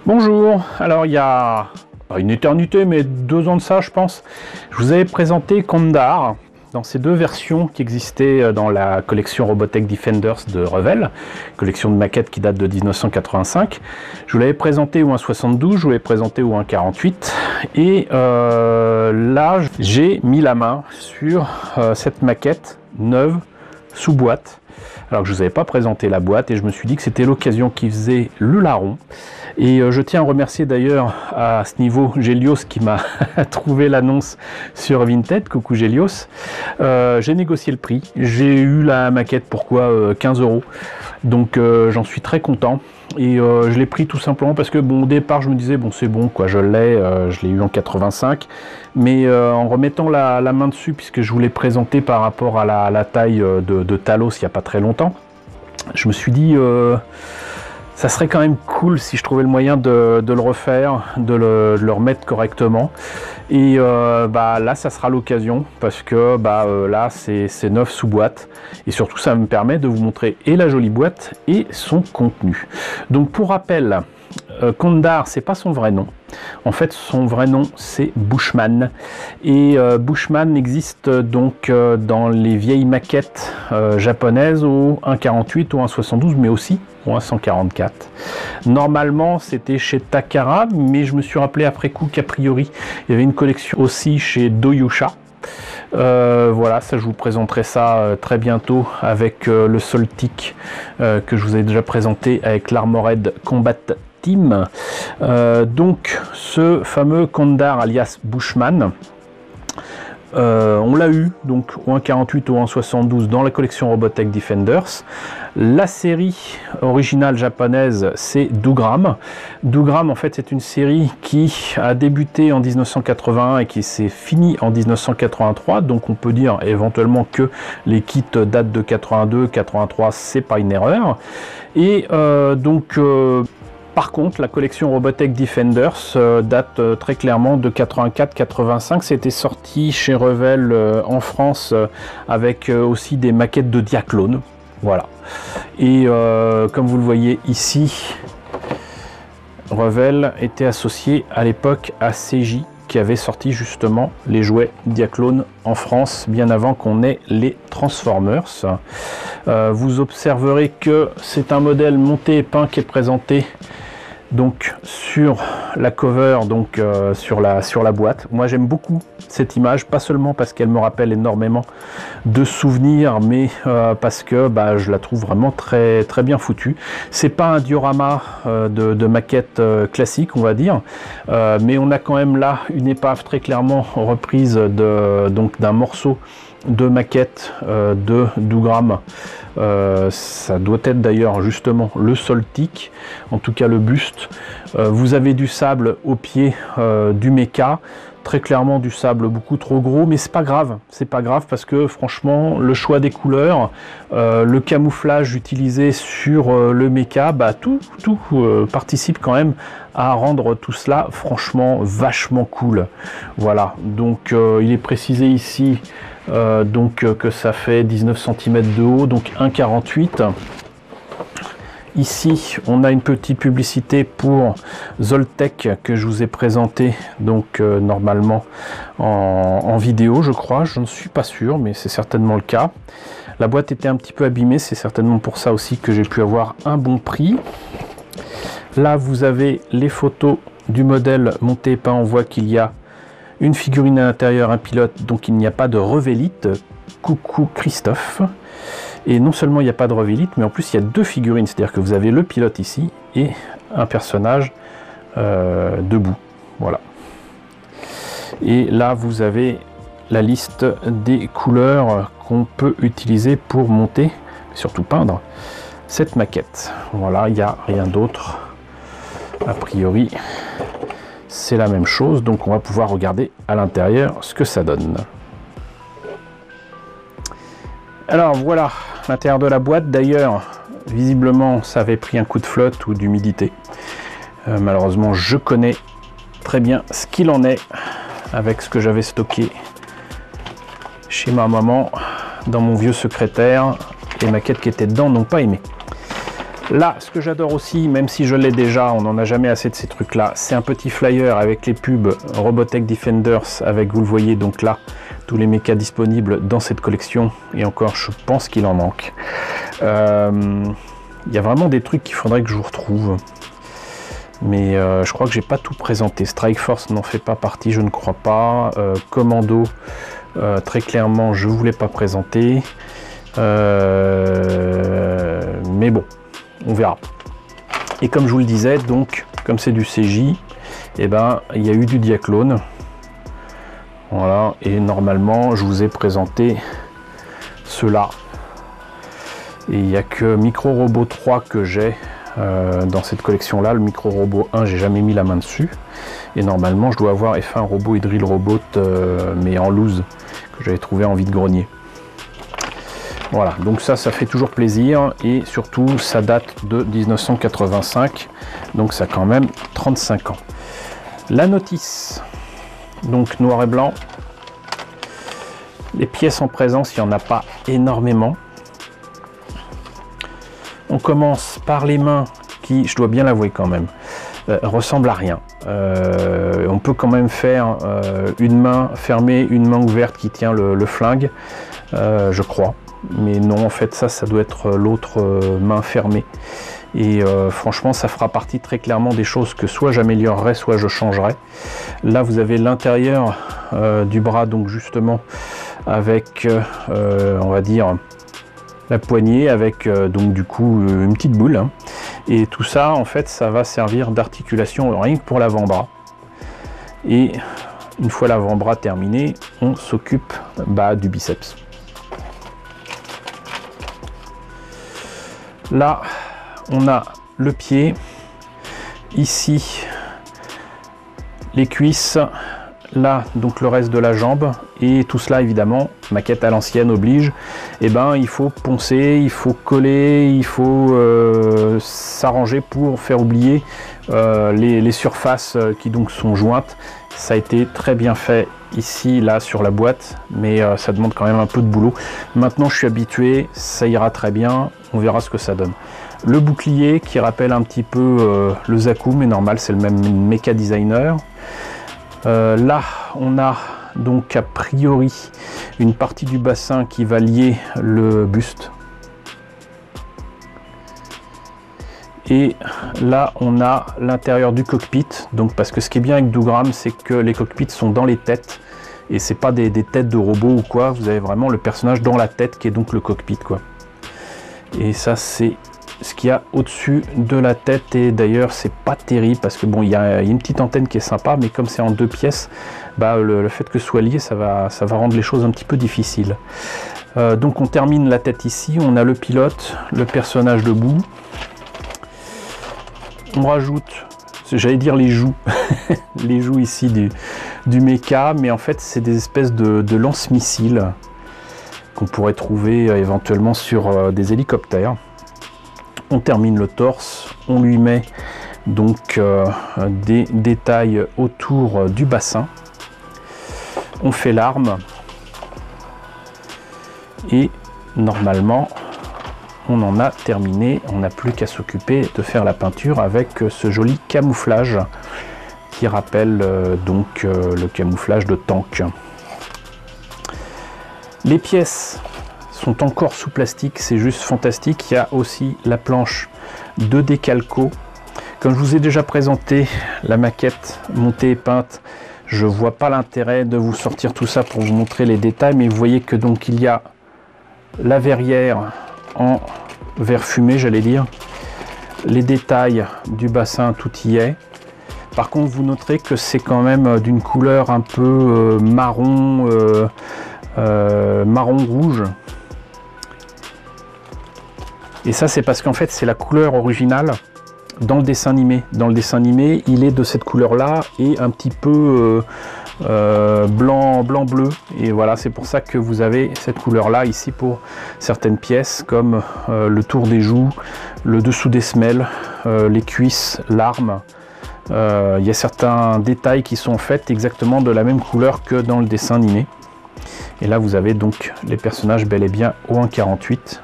Bonjour, alors il y a pas une éternité mais 2 ans de ça je pense, je vous avais présenté Kondar dans ces 2 versions qui existaient dans la collection Robotech Defenders de Revell, collection de maquettes qui date de 1985. Je vous l'avais présenté au 1.72, je vous l'avais présenté au 1.48 et là j'ai mis la main sur cette maquette neuve sous boîte. Alors que je ne vous avais pas présenté la boîte et je me suis dit que c'était l'occasion qui faisait le larron. Et je tiens à remercier d'ailleurs à ce niveau Gélios qui m'a trouvé l'annonce sur Vinted. Coucou Gélios. J'ai négocié le prix. J'ai eu la maquette pour quoi 15 €. Donc j'en suis très content. Et je l'ai pris tout simplement parce que bon, au départ je me disais bon c'est bon quoi, je l'ai eu en 85. Mais en remettant la main dessus, puisque je vous l'ai présenté par rapport à la taille de Talos il n'y a pas très longtemps, je me suis dit ça serait quand même cool si je trouvais le moyen de le refaire, de le remettre correctement. Et là ça sera l'occasion parce que là c'est neuf sous boîte et surtout ça me permet de vous montrer et la jolie boîte et son contenu. Donc pour rappel, Kondar c'est pas son vrai nom. En fait son vrai nom c'est Bushman et Bushman existe donc dans les vieilles maquettes japonaises au 1.48 ou 1.72 mais aussi au 1.144. Normalement c'était chez Takara mais je me suis rappelé après coup qu'a priori il y avait une collection aussi chez Doyusha. Voilà, ça je vous présenterai ça très bientôt avec le Soltic que je vous ai déjà présenté avec l'Armored Combat Team. Donc ce fameux Kondar alias Bushman, on l'a eu donc au 1.48 ou 1.72 dans la collection Robotech Defenders. La série originale japonaise c'est Dougram. Dougram en fait c'est une série qui a débuté en 1981 et qui s'est finie en 1983, donc on peut dire éventuellement que les kits datent de 82, 83, c'est pas une erreur. Et par contre, la collection Robotech Defenders date très clairement de 84-85. C'était sorti chez Revell en France avec aussi des maquettes de Diaclone. Voilà. Et comme vous le voyez ici, Revell était associé à l'époque à CJ qui avait sorti justement les jouets Diaclone en France bien avant qu'on ait les Transformers. Vous observerez que c'est un modèle monté et peint qui est présenté donc sur la cover, donc sur la boîte. Moi j'aime beaucoup cette image, pas seulement parce qu'elle me rappelle énormément de souvenirs, mais parce que je la trouve vraiment très très bien foutue. C'est pas un diorama de maquette classique on va dire, mais on a quand même là une épave très clairement reprise d'un morceau de maquette de Dougram. Ça doit être d'ailleurs justement le Soltic, en tout cas le buste. Vous avez du sable au pied du mecha, très clairement du sable beaucoup trop gros, mais c'est pas grave parce que franchement le choix des couleurs, le camouflage utilisé sur le mecha, tout participe quand même à rendre tout cela franchement vachement cool. Voilà, donc il est précisé ici que ça fait 19 cm de haut, donc 1.48. Ici on a une petite publicité pour Zoltec que je vous ai présenté donc normalement en vidéo je crois, je ne suis pas sûr mais c'est certainement le cas. La boîte était un petit peu abîmée, c'est certainement pour ça aussi que j'ai pu avoir un bon prix. Là vous avez les photos du modèle monté et peint, on voit qu'il y a une figurine à l'intérieur, un pilote, donc il n'y a pas de revélite. Coucou Christophe. Et non seulement il n'y a pas de revélite, mais en plus il y a 2 figurines, c'est-à-dire que vous avez le pilote ici et un personnage debout. Voilà. Et là vous avez la liste des couleurs qu'on peut utiliser pour monter, mais surtout peindre cette maquette. Voilà, il n'y a rien d'autre. A priori, c'est la même chose, donc on va pouvoir regarder à l'intérieur ce que ça donne. Alors voilà l'intérieur de la boîte. D'ailleurs visiblement ça avait pris un coup de flotte ou d'humidité. Malheureusement je connais très bien ce qu'il en est avec ce que j'avais stocké chez ma maman dans mon vieux secrétaire. Les maquettes qui étaient dedans n'ont pas aimé. Là, ce que j'adore aussi, même si je l'ai déjà, on n'en a jamais assez de ces trucs-là, c'est un petit flyer avec les pubs Robotech Defenders, avec, vous le voyez, donc là, tous les mechas disponibles dans cette collection, et encore, je pense qu'il en manque. Il y a vraiment des trucs qu'il faudrait que je vous retrouve, mais je crois que j'ai pas tout présenté. Strike Force n'en fait pas partie, je ne crois pas. Commando, très clairement, je ne voulais pas présenter, mais bon. On verra. Et comme je vous le disais, donc, comme c'est du CJ, et ben, il y a eu du Diaclone. Voilà, et normalement, je vous ai présenté cela. Et il n'y a que Micro Robot 3 que j'ai dans cette collection-là. Le Micro Robot 1, j'ai jamais mis la main dessus. Et normalement, je dois avoir F1 Robot et Drill Robot, mais en loose, que j'avais trouvé en vide-grenier. Voilà, donc ça fait toujours plaisir, et surtout ça date de 1985, donc ça a quand même 35 ans. La notice, donc noir et blanc. Les pièces en présence, il n'y en a pas énormément. On commence par les mains qui, je dois bien l'avouer quand même, ressemblent à rien. On peut quand même faire une main fermée, une main ouverte qui tient le flingue, je crois. Mais non, en fait, ça doit être l'autre main fermée. Et franchement, ça fera partie très clairement des choses que soit j'améliorerai, soit je changerai. Là, vous avez l'intérieur du bras, donc justement, avec, on va dire, la poignée, avec donc du coup une petite boule. Hein. Et tout ça, en fait, ça va servir d'articulation rien que pour l'avant-bras. Et une fois l'avant-bras terminé, on s'occupe du biceps. Là, on a le pied, ici les cuisses, là donc le reste de la jambe, et tout cela évidemment, maquette à l'ancienne oblige, et ben il faut poncer, il faut coller, il faut s'arranger pour faire oublier les surfaces qui donc sont jointes. Ça a été très bien fait ici, là sur la boîte, mais ça demande quand même un peu de boulot. Maintenant je suis habitué, ça ira très bien, on verra ce que ça donne. Le bouclier qui rappelle un petit peu le Zaku, mais normal, c'est le même Mecha Designer. Là on a donc a priori une partie du bassin qui va lier le buste. Et là, on a l'intérieur du cockpit. Donc, parce que ce qui est bien avec Dougram, c'est que les cockpits sont dans les têtes. Et c'est pas des têtes de robots ou quoi. Vous avez vraiment le personnage dans la tête qui est donc le cockpit, quoi. Et ça, c'est ce qu'il y a au-dessus de la tête. Et d'ailleurs, c'est pas terrible parce que bon, il y a une petite antenne qui est sympa, mais comme c'est en deux pièces, le fait que ce soit lié, ça va rendre les choses un petit peu difficiles. Donc, on termine la tête ici. On a le pilote, le personnage debout. On rajoute, j'allais dire les joues, les joues ici du mecha, mais en fait c'est des espèces de lance-missiles qu'on pourrait trouver éventuellement sur des hélicoptères. On termine le torse, on lui met donc des détails autour du bassin. On fait l'arme et normalement on en a terminé, on n'a plus qu'à s'occuper de faire la peinture avec ce joli camouflage qui rappelle donc le camouflage de tank. Les pièces sont encore sous plastique, c'est juste fantastique. Il y a aussi la planche de décalco. Comme je vous ai déjà présenté la maquette montée et peinte, je vois pas l'intérêt de vous sortir tout ça pour vous montrer les détails, mais vous voyez que donc il y a la verrière en vert fumé, j'allais dire, les détails du bassin, tout y est. Par contre, vous noterez que c'est quand même d'une couleur un peu marron rouge, et ça c'est parce qu'en fait c'est la couleur originale dans le dessin animé. Dans le dessin animé, il est de cette couleur là et un petit peu blanc bleu, et voilà, c'est pour ça que vous avez cette couleur là ici pour certaines pièces comme le tour des joues, le dessous des semelles, les cuisses, l'arme. Il y a certains détails qui sont faits exactement de la même couleur que dans le dessin animé. Et là vous avez donc les personnages bel et bien au 1,48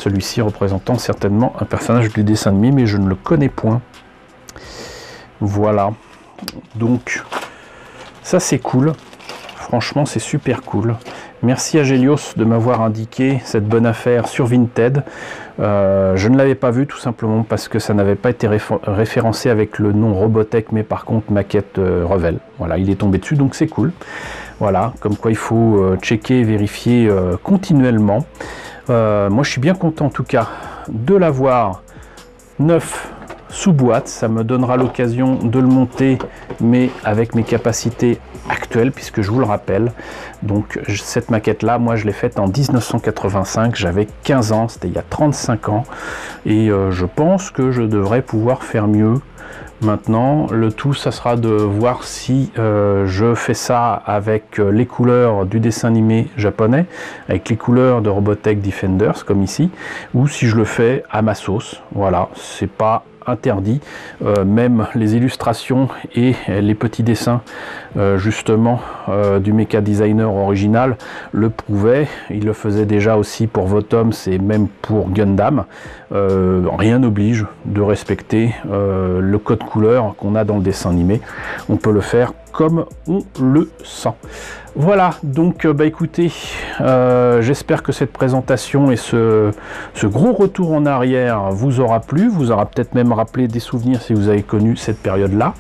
celui-ci représentant certainement un personnage du dessin animé, mais je ne le connais point. Voilà, donc ça c'est cool, franchement c'est super cool. Merci à Gélios de m'avoir indiqué cette bonne affaire sur Vinted. Je ne l'avais pas vu tout simplement parce que ça n'avait pas été référencé avec le nom Robotech, mais par contre maquette Revell. Voilà, il est tombé dessus, donc c'est cool. Voilà, comme quoi il faut checker et vérifier continuellement. Moi je suis bien content en tout cas de l'avoir neuf sous boîte. Ça me donnera l'occasion de le monter, mais avec mes capacités actuelles, puisque je vous le rappelle, donc cette maquette là, moi je l'ai faite en 1985, j'avais 15 ans, c'était il y a 35 ans, et je pense que je devrais pouvoir faire mieux. Maintenant, le tout, ça sera de voir si je fais ça avec les couleurs du dessin animé japonais, avec les couleurs de Robotech Defenders, comme ici, ou si je le fais à ma sauce. Voilà, c'est pas interdit. Même les illustrations et les petits dessins justement du Mecha Designer original le prouvaient. Il le faisait déjà aussi pour Votoms et même pour Gundam. Rien n'oblige de respecter le code couleur qu'on a dans le dessin animé. On peut le faire comme on le sent. Voilà, donc bah écoutez, j'espère que cette présentation et ce gros retour en arrière vous aura plu, vous aura peut-être même rappelé des souvenirs si vous avez connu cette période-là.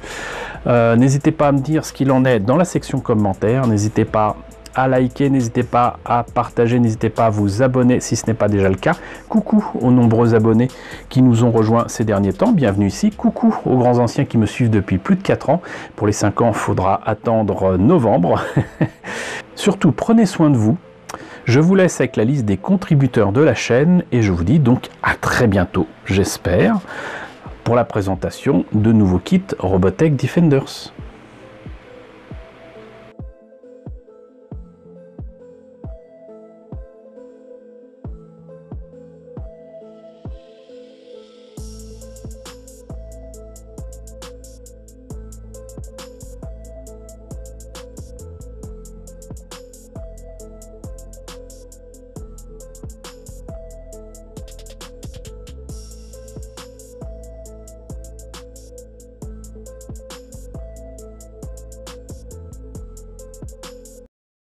N'hésitez pas à me dire ce qu'il en est dans la section commentaires, n'hésitez pas à liker, n'hésitez pas à partager, n'hésitez pas à vous abonner si ce n'est pas déjà le cas. Coucou aux nombreux abonnés qui nous ont rejoints ces derniers temps, bienvenue ici. Coucou aux grands anciens qui me suivent depuis plus de 4 ans. Pour les 5 ans, il faudra attendre novembre. Surtout, prenez soin de vous. Je vous laisse avec la liste des contributeurs de la chaîne et je vous dis donc à très bientôt, j'espère, pour la présentation de nouveaux kits Robotech Defenders.